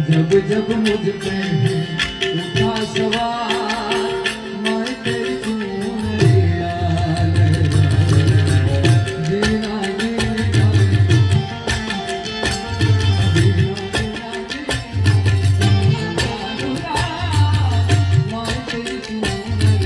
जब जब मुझ पे उठा सवार मैं तेरी चूनरिया जीना जीना मैं तेरी चूनरिया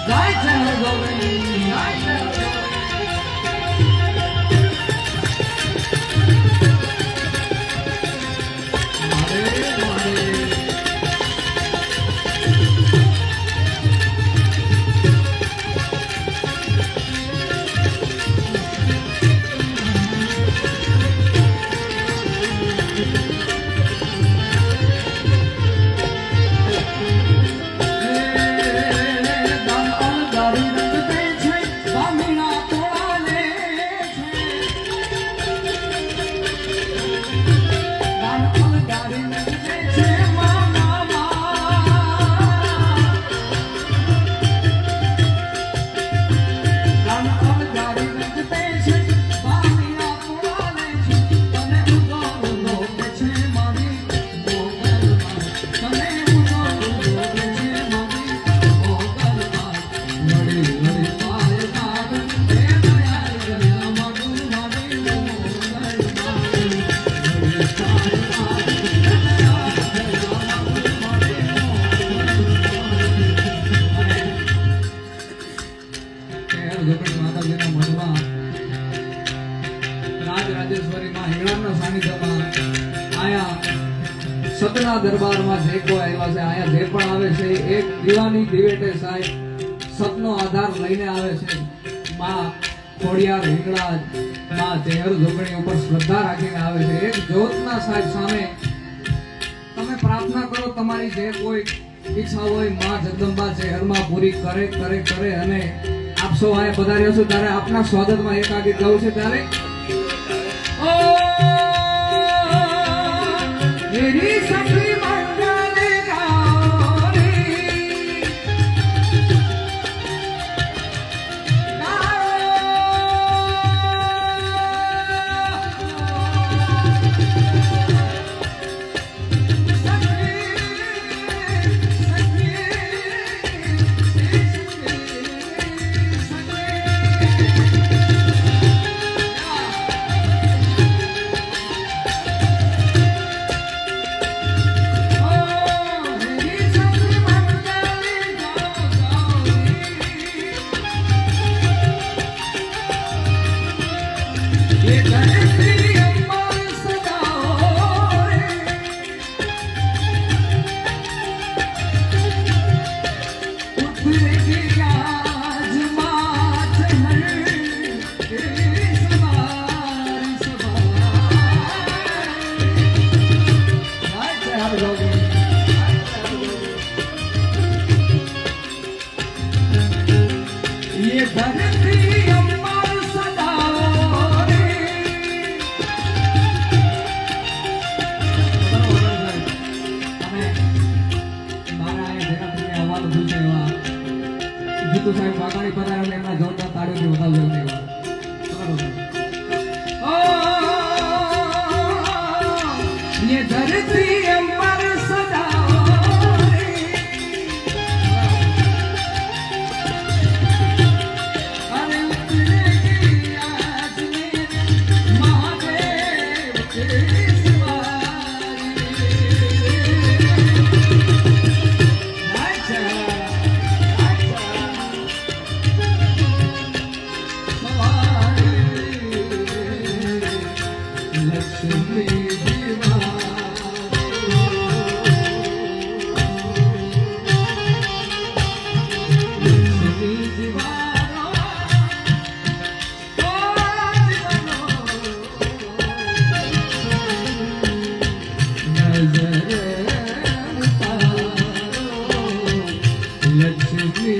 लहराई સતના દરબારમાં જે કોઈ આવ્યા છે આયા જે પણ આવે છે એક દીવાની દિવેટે સાહેબ સતનો આધાર લઈને આવે છે માં ખોડિયાર હિંગળા માં ચહેર જોગણી ઉપર શ્રદ્ધા રાખીને આવે છે એક જ્યોતના સાહેબ સામે તમે પ્રાર્થના કરો તમારી જે કોઈ ઈચ્છા હોય માં જગદંબા ચહેરમાં પૂરી કરે કરે કરે અને આપ સૌ આયા પધાર્યો છો ત્યારે આપના સ્વાગતમાં એકાગીત ગાવું છે ત્યારે ओ मेरी सखी मंगल गौरी ये धरती अम्बर सदाओ रे મારા એ જેના તમને આવવાનું થયું છે એવા જીતુ સાહેબ વાઘાણી પધારે એમના જોરદાર તાળીઓથી વધાવજો ये धरती अम्बर सदाओ रे अरे उतरेगी आज मेरे महादेव के सवारी अच्छा सवारी लक्ष्मी लक्ष्मी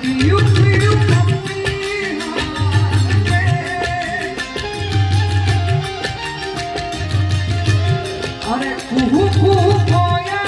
પીયું પીયું પપ્પી હારે. અરે કુહુ કુહુ કોયલ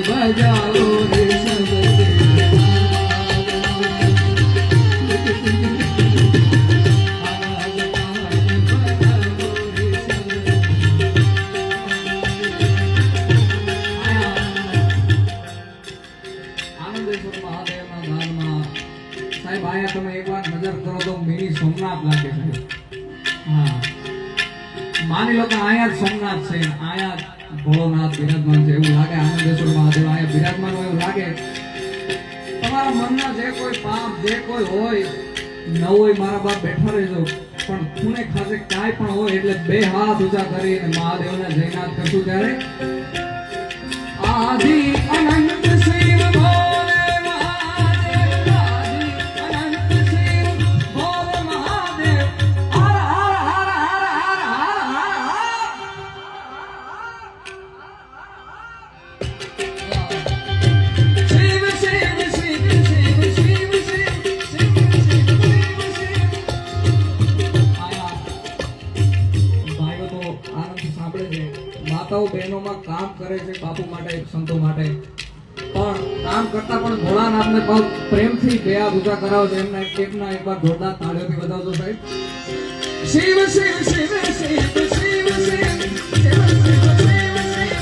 બજાવો રે સબકે આનંદેશ્વર મહાદેવના ધામમાં સાહેબ આયા તમે એકવાર નજર કરો તો મિની સોમનાથ લાગે છે. હા, માની લો કે આયા જ સોમનાથ છે, આયા ભોળોનાથ બિરાજમાન છે એવું લાગે. આનંદેશ્વર મહાદેવ આયા બિરાજમાન હોય એવું લાગે. તમારા મનના જે કોઈ પાપ જે કોઈ હોય ન હોય મારા બાપ બેઠા રહેજો, પણ ખૂણે ખાસે કાંઈ પણ હોય એટલે બે હાથ ઊંચા કરીને મહાદેવને જયનાથ કરશું ત્યારે આદિ અનંત શિવ ભોલે મહાદેવ, આદિ અનંત શિવ ભોલે મહાદેવ, હર હર હર હર હર હર હર. શિવ શિવ શિવ શિવ શિવ શિવ શિવ શિવ શિવ શિવ. ભાઈઓ તો આનંદથી સાંભળે છે, માતાઓ બહેનોમાં કામ કરે છે બાપુ માટે સંતો માટે, પણ કામ કરતા પણ ભોળાનાથને બહુ પ્રેમથી બે હાથ ઊંચા કરાવો છે. એમના એકના એકવાર જોરદાર તાળીઓથી બતાવજો સાહેબ. શિવ શિવ શિવ શિવ શિવ શિવ શિવ શિવ શિવ શિવ.